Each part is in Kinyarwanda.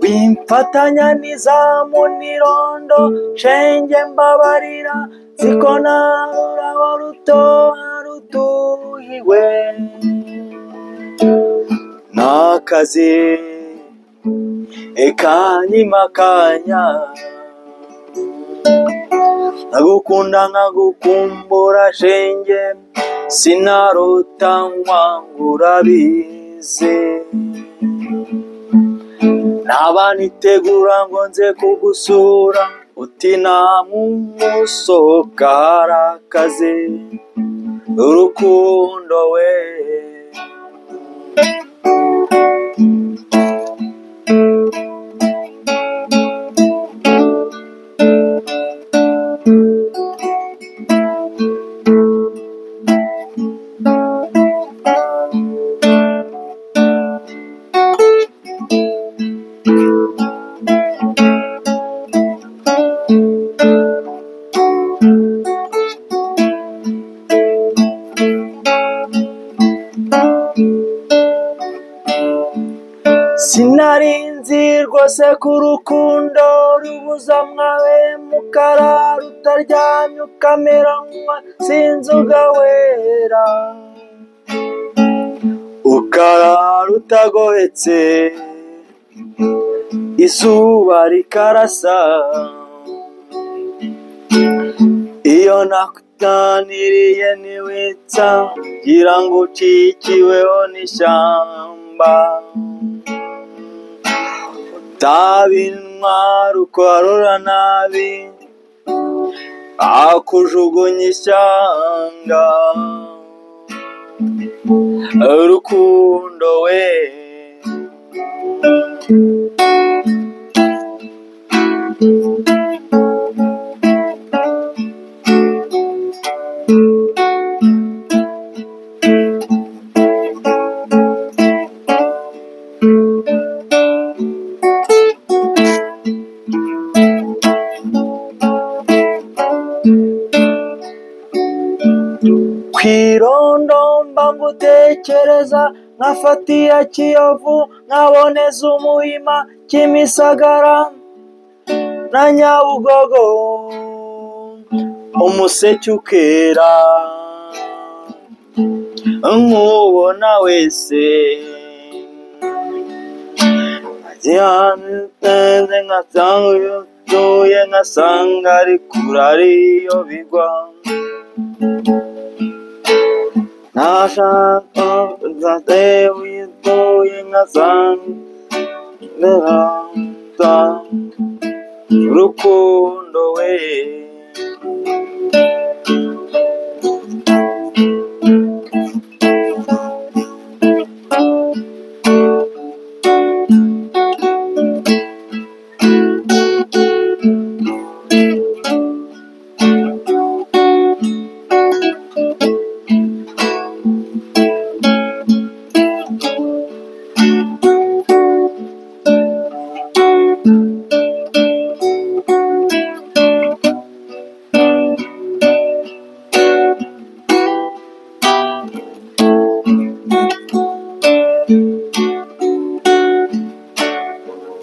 Wimfatanya n'izamu n'irondo shenge mbabarira ziko narurabo rutoha rutuhiwe n'akazi kanyimakanya nkagukunda nkagukumbura shenge sinarota nkwangura bize nabanitegura ngo nze kugusura uti namusohoka harakaze urukundo we sinarinzi rwose ko urukundo rubuza mwawe mukara rutaryamye ukamera nk'uwasinzoga wera ukara rutagohetse izuba rikarasa iyo nakutaniriye niwitsa ngira ngo ucikiweho n'ishyamba tabintwara ukwarura nabi akujugunya ishyanga urukundo we kwirondo mba ngutekereza nkafatiya Kiyovu nkaboneza Umuhima Kimisagara na Nyabugogo umuseke ukera nkubona wese ajyane nkasanga utuye nkasanga ari kure ariyo bigwa nashaka nzatewe uyituye nkasanga urukundo we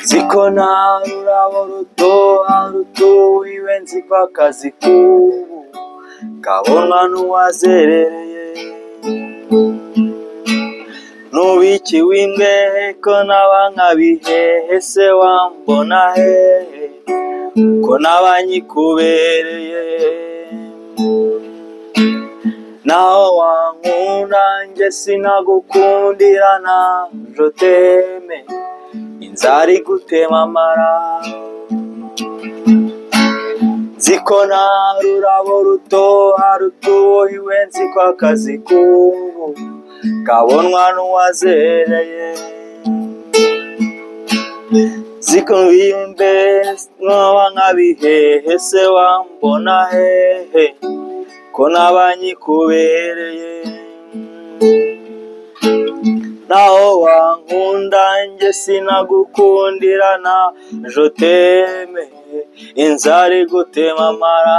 ziko nta rurabo rutoha rutuhiwe nziko akazi k'ubu kabonwa n'uwazerereye nubikiwe imbehe ko naba nkabihehe se wambona hehe ko naba nyikubereye naho wankunda nje sinagukundira na joteme inzara igutema amara ziko nta rurabo rutoha rutuhiwe nziko akazi k'ubu kabonwa n'uwazereye ziko bimbe nkaba nkabihehe se wambona hehe ko nabanyikubereye naho wankunda nge sinagukundira na joteme inzara igutema amara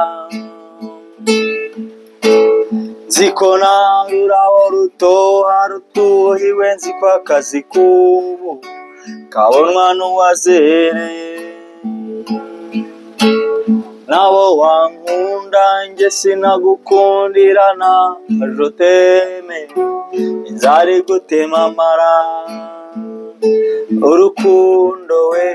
ziko na rurabo rutoha rutuhiwe nziko akazi k'ubu kabonwa n'uwazereye nabo wankunda nge sinagukundira na joteme inzara igutema amara urukundo we